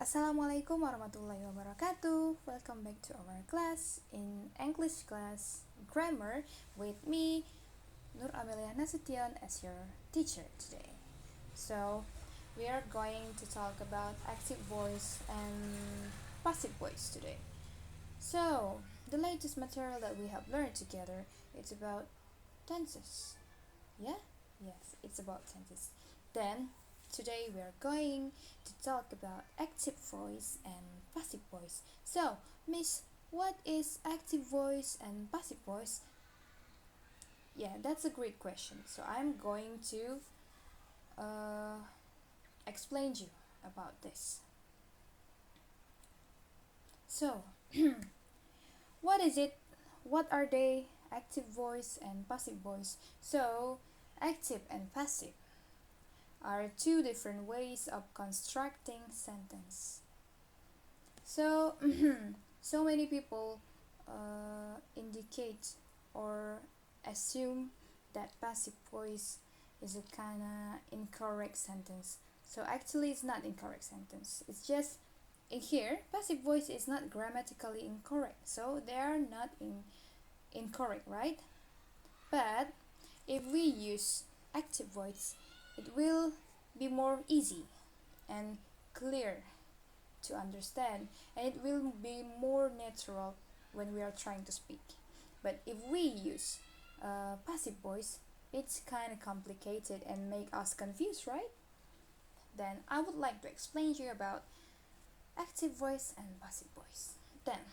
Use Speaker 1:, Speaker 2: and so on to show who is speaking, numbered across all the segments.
Speaker 1: Assalamualaikum warahmatullahi wabarakatuh. Welcome back to our class in English class grammar with me, Ameliah Nasution, as your teacher today. So, we are going to talk about active voice and passive voice today. So, the latest material that we have learned together it's about tenses. Yeah? Yes, it's about tenses. Then, today we are going to talk about active voice and passive voice. So, Miss, what is active voice and passive voice? Yeah, that's a great question. So, I'm going to uh, explain you about this. So, what is it? What are they? Active voice and passive voice. So, active and passive are two different ways of constructing sentence. So, so many people indicate or assume that passive voice is a kind of incorrect sentence. So actually, it's not incorrect sentence. It's just in here, passive voice is not grammatically incorrect. So they are not incorrect, right? But if we use active voice, it will be more easy and clear to understand, and it will be more natural when we are trying to speak. But if we use passive voice, it's kind of complicated and make us confused, right? Then I would like to explain to you about active voice and passive voice. Then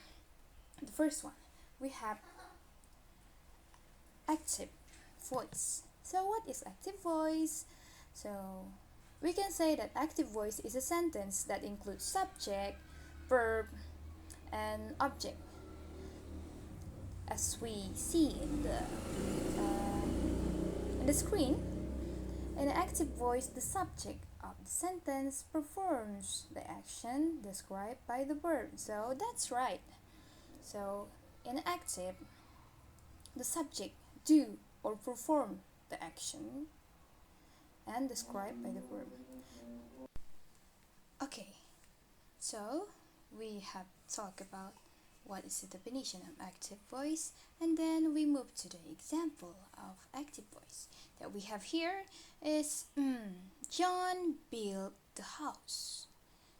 Speaker 1: the first one, we have active voice. So what is active voice? So we can say that active voice is a sentence that includes subject, verb, and object. As we see in the screen, in active voice, the subject of the sentence performs the action described by the verb. So that's right. So in active, the subject do or perform the action and described by the verb. Okay, so we have talked about what is the definition of active voice, and then we move to the example of active voice that we have here is John built the house.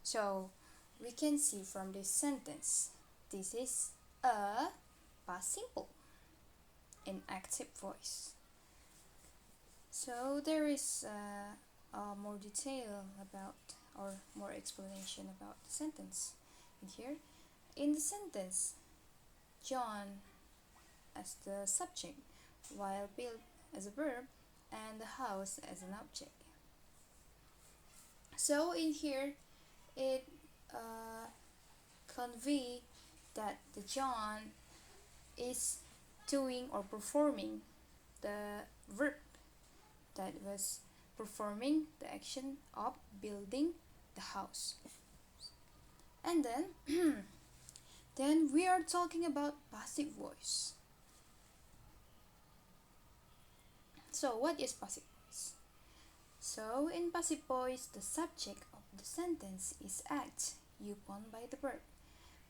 Speaker 1: So we can see from this sentence, this is a past simple in active voice. So there is more detail about or more explanation about the sentence in here. In the sentence, John as the subject, while built as a verb, and the house as an object. So in here, it convey that the John is doing or performing the verb that was performing the action of building the house. And then then we are talking about passive voice. So what is passive voice? So in passive voice, the subject of the sentence is act upon by the verb.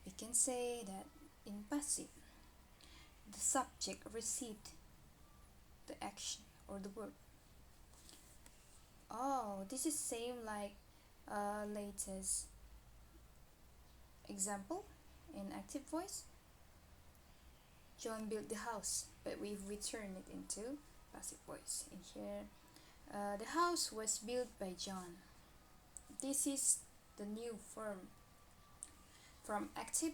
Speaker 1: We can say that in passive, the subject received the action or the verb. Oh, this is same like latest example in active voice. John built the house, but we've returned it into passive voice. In here, the house was built by John. This is the new form from active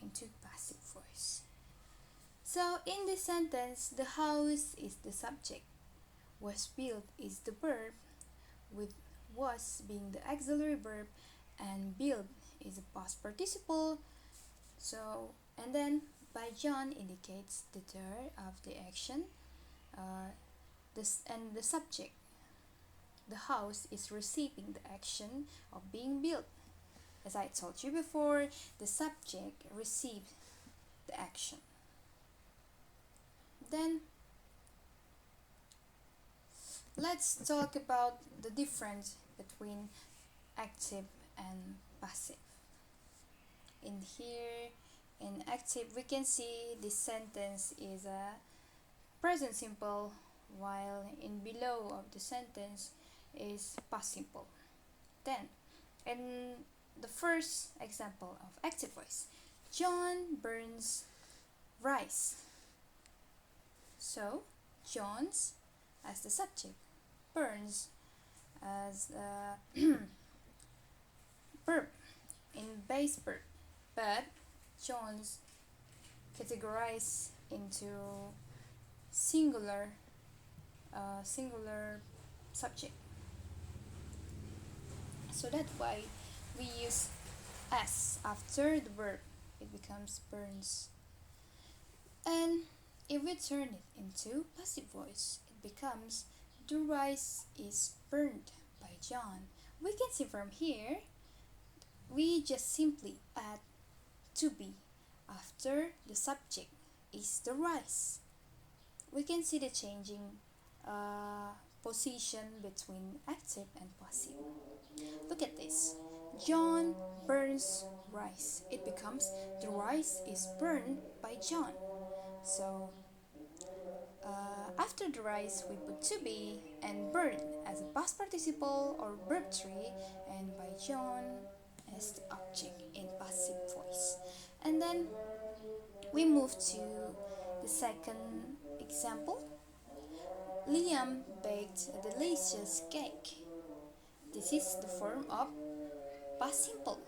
Speaker 1: into passive voice. So in this sentence, the house is the subject, was built is the verb, with was being the auxiliary verb, and build is a past participle. So and then by John indicates the third of the action. This and the subject, the house is receiving the action of being built. As I told you before, the subject received the action. Then let's talk about the difference between active and passive. In here, in active, we can see this sentence is a present simple, while in below of the sentence is past simple. Then, in the first example of active voice, John burns rice. So, John's as the subject, burns as a verb in base verb, but John's categorized into singular subject. So that's why we use s after the verb. It becomes burns. And if we turn it into passive voice, it becomes the rice is burned by John. We can see from here, we just simply add to be after the subject is the rice. We can see the changing position between active and passive. Look at this. John burns rice. It becomes the rice is burned by John. So after the rice we put to be and burn as a past participle or verb 3 and by John as the object in passive voice. And then we move to the second example. Liam baked a delicious cake. This is the form of past simple.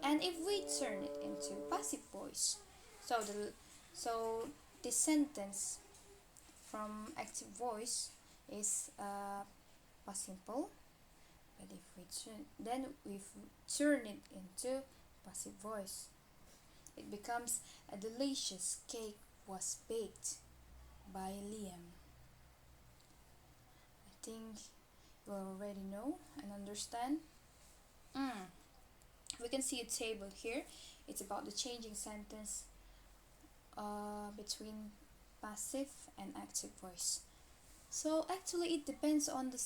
Speaker 1: And if we turn it into passive voice, so this sentence from active voice is past simple. But if we turn it into passive voice, it becomes a delicious cake was baked by Liam. I think you already know and understand. We can see a table here. It's about the changing sentence between passive and active voice. So actually, it depends on the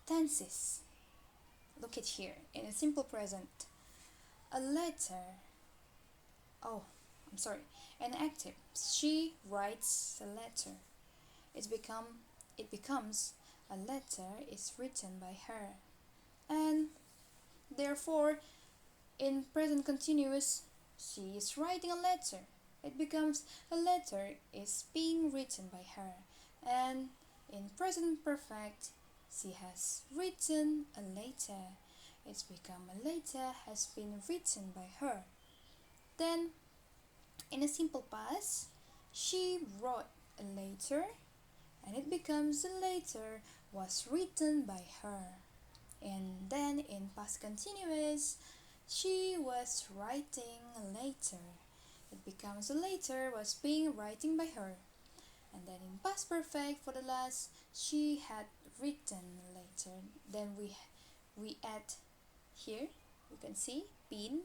Speaker 1: tenses. Look at here in a simple present. A letter. Oh, I'm sorry. An active. She writes a letter. It becomes a letter is written by her. And therefore, in present continuous, she is writing a letter. It becomes a letter is being written by her. And in present perfect, she has written a letter. It's become a letter has been written by her. Then, in a simple past, she wrote a letter, and it becomes a letter was written by her. And then in past continuous, she was writing a letter. It becomes a letter was being written by her. And then in past perfect for the last, she had written a letter. Then we add here, you can see been.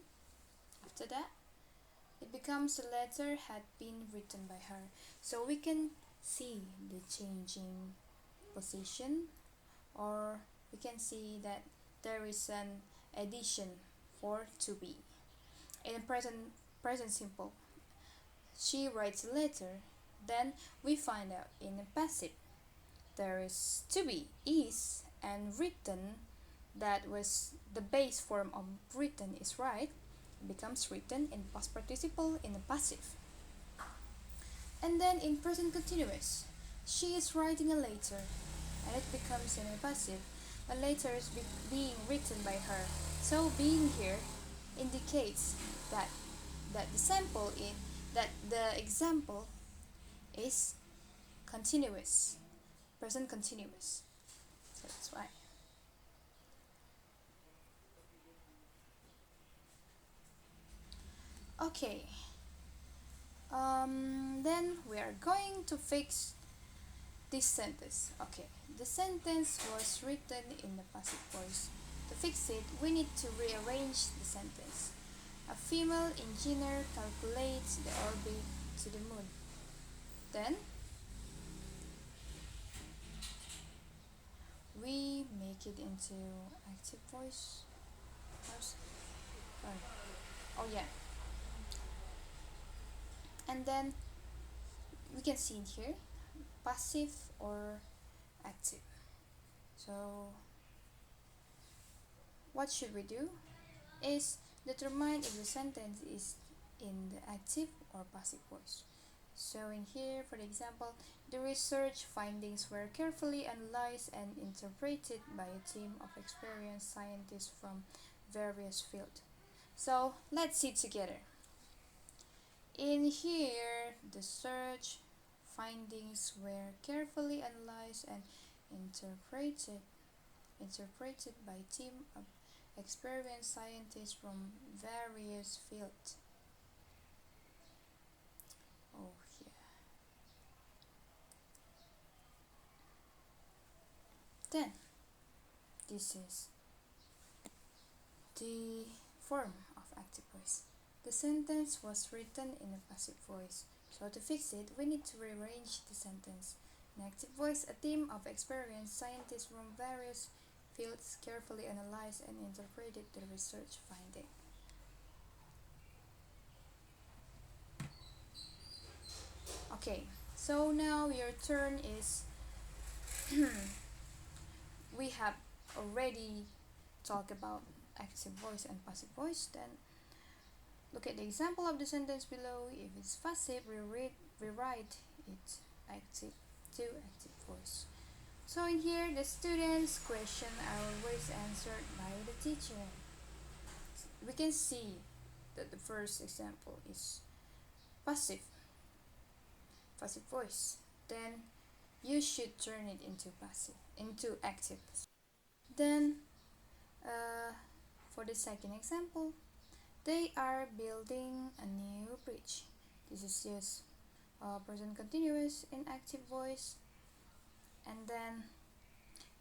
Speaker 1: After that, it becomes a letter had been written by her. So we can see the changing position, or we can see that there is an addition for to be. In present simple, she writes a letter. Then we find out in a passive, there is to be is and written. That was the base form of written is right. It becomes written in past participle in the passive. And then in present continuous, she is writing a letter, and it becomes in a passive. A letter is being written by her. So being here indicates that the example is continuous, present continuous. So that's why. Okay. Then we are going to fix this sentence. Okay, the sentence was written in the passive voice. To fix it, we need to rearrange the sentence. A female engineer calculates the orbit to the moon. Then we make make it into active voice first. Oh yeah, and then we can see in here passive or active. So what should we do is determine if the sentence is in the active or passive voice. So in here, for example, the research findings were carefully analyzed and interpreted by a team of experienced scientists from various fields. So let's see together. In here, the search findings were carefully analyzed and interpreted by a team of experienced scientists from various fields. Oh yeah. Then this is the form of active voice. The sentence was written in a passive voice, so to fix it, we need to rearrange the sentence. In active voice, a team of experienced scientists from various fields carefully analyzed and interpreted the research finding. Okay, so now your turn is we have already talked about active voice and passive voice. Then look at the example of the sentence below. If it's passive, rewrite it active to active voice. So in here, the students' question are always answered by the teacher. We can see that the first example is passive voice. Then you should turn it into active. Then for the second example, they are building a new bridge. This is just present continuous in active voice, and then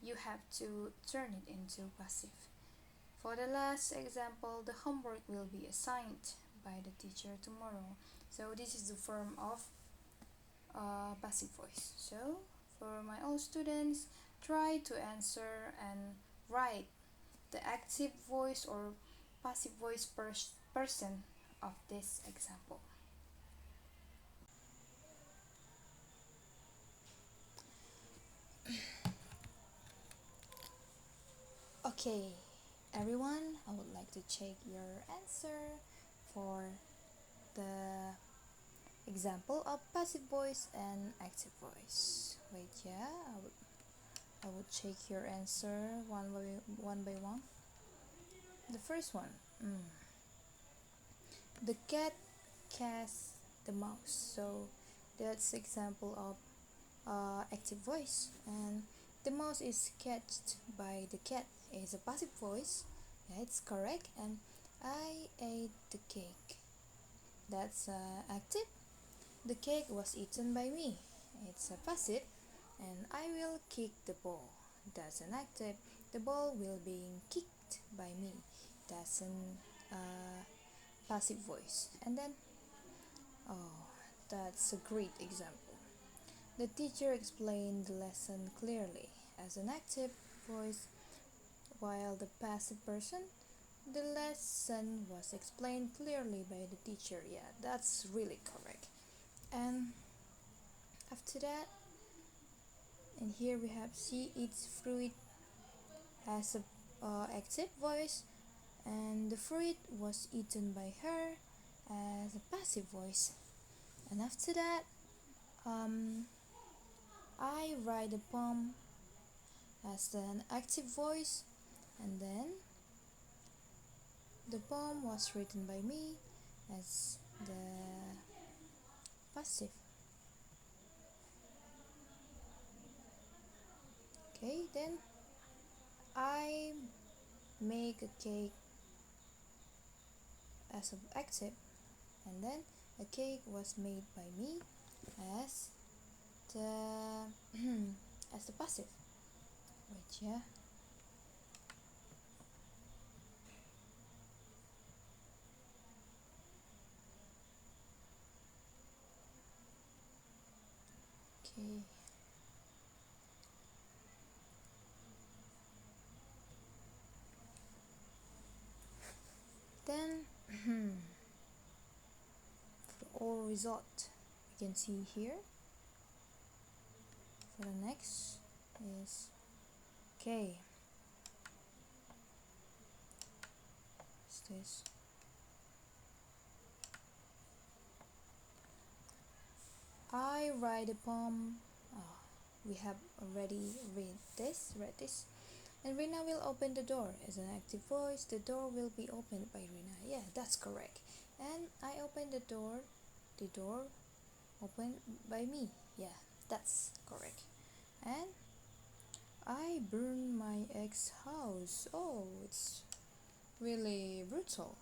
Speaker 1: you have to turn it into passive. For the last example, the homework will be assigned by the teacher tomorrow. So this is the form of passive voice. So for my all students, try to answer and write the active voice or passive voice person of this example. Okay, everyone, I would like to check your answer for the example of passive voice and active voice. Wait, yeah, I would check your answer one by one. The first one, the cat casts the mouse. So that's example of active voice, and the mouse is catched by the cat is a passive voice. Yeah, it's correct. And I ate the cake. That's active. The cake was eaten by me. It's a passive. And I will kick the ball. That's an active. The ball will be kicked by me. That's an passive voice. And then, oh, that's a great example. The teacher explained the lesson clearly as an active voice, while the passive person, the lesson was explained clearly by the teacher. Yeah, that's really correct. And after that, and here we have she eats fruit as a active voice, and the fruit was eaten by her as a passive voice. And after that, I write a poem as an active voice, and then the poem was written by me as the passive. Okay, then I make a cake as an active, and then a cake was made by me as the as the passive. Wait, yeah. Okay. our result. You can see here. So the next is K. What's this? I write a poem. We have already read this. And Rina will open the door. As an active voice, the door will be opened by Rina. Yeah, that's correct. And I open the door opened by me. Yeah, that's correct. And I burn my ex house. Oh, it's really brutal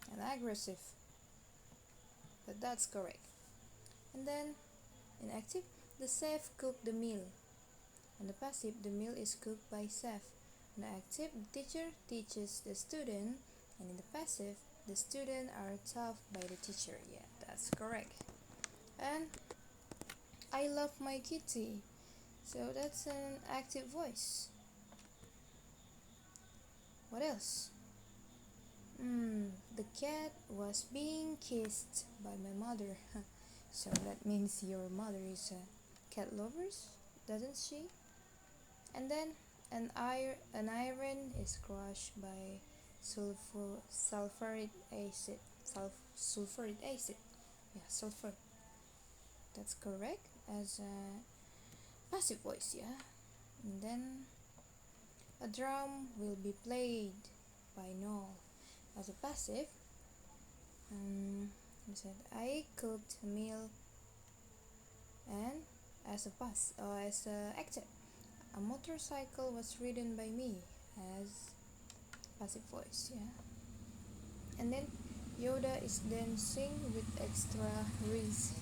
Speaker 1: and aggressive. But that's correct. And then in active, the chef cooked the meal. In the passive, the meal is cooked by chef. In the active, the teacher teaches the student, and in the passive, the students are taught by the teacher. Yeah, that's correct. And I love my kitty. So that's an active voice. What else? The cat was being kissed by my mother. So that means your mother is a cat lover, doesn't she? And then an iron is crushed by sulfuric acid. Sulfuric acid. Yeah, sulfur. That's correct as a passive voice, yeah. And then a drum will be played by Noel as a passive. I said I cooked a meal, and as a active, a motorcycle was ridden by me as passive voice, yeah. And then Yoda is dancing with extra riz.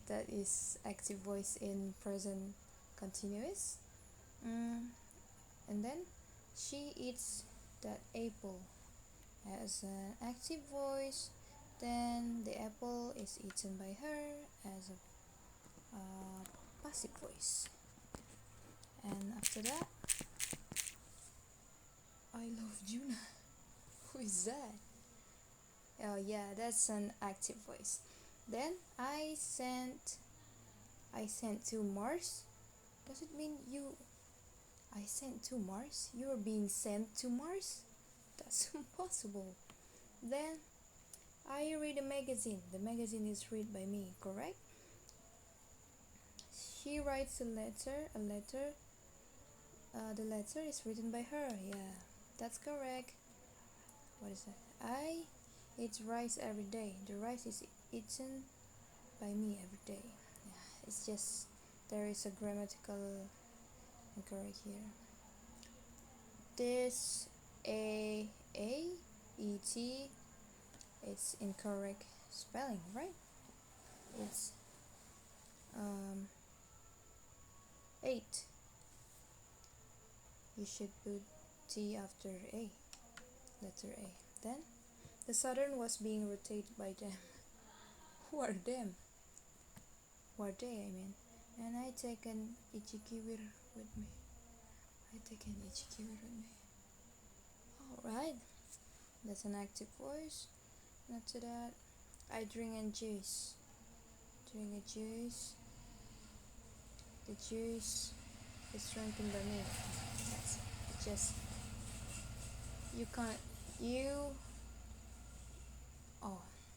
Speaker 1: That is active voice in present continuous. And then she eats that apple as an active voice. Then the apple is eaten by her as a passive voice. And after that, I love Juna. Who is that? Oh yeah, that's an active voice. Then I sent to Mars. Does it mean I sent to Mars? You're being sent to Mars? That's impossible. Then I read a magazine. The magazine is read by me, correct? She writes a letter. The letter is written by her. Yeah, that's correct. What is that? I eat rice every day. The rice is eaten by me every day. Yeah, it's just there is a grammatical incorrect here. This A-E-T, it's incorrect spelling, right? It's 8. You should put T after A, letter A. Then the Saturn was being rotated by them. Who are them? Who are they, I mean? And I take an Ichikiwir with me. Alright, that's an active voice. And after that, I drink a juice. The juice is drinking by me. That's just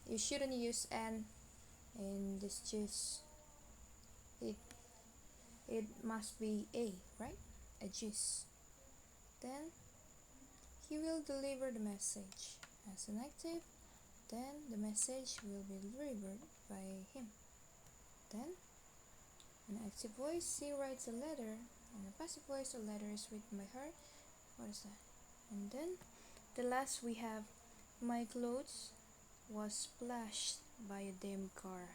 Speaker 1: you shouldn't use N in this juice. It must be A, right? A juice. Then he will deliver the message as an active. Then the message will be delivered by him. Then an active voice, she writes a letter, and a passive voice, a letter is written by her. What is that? And then the last we have, my clothes was splashed by a damn car.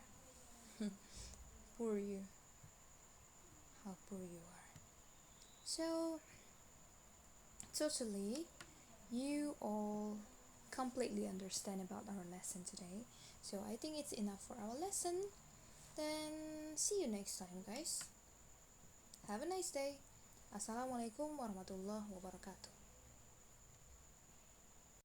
Speaker 1: Poor you. How poor you are. So totally, you all completely understand about our lesson today. So I think it's enough for our lesson. Then see you next time, guys. Have a nice day. Assalamualaikum warahmatullahi wabarakatuh.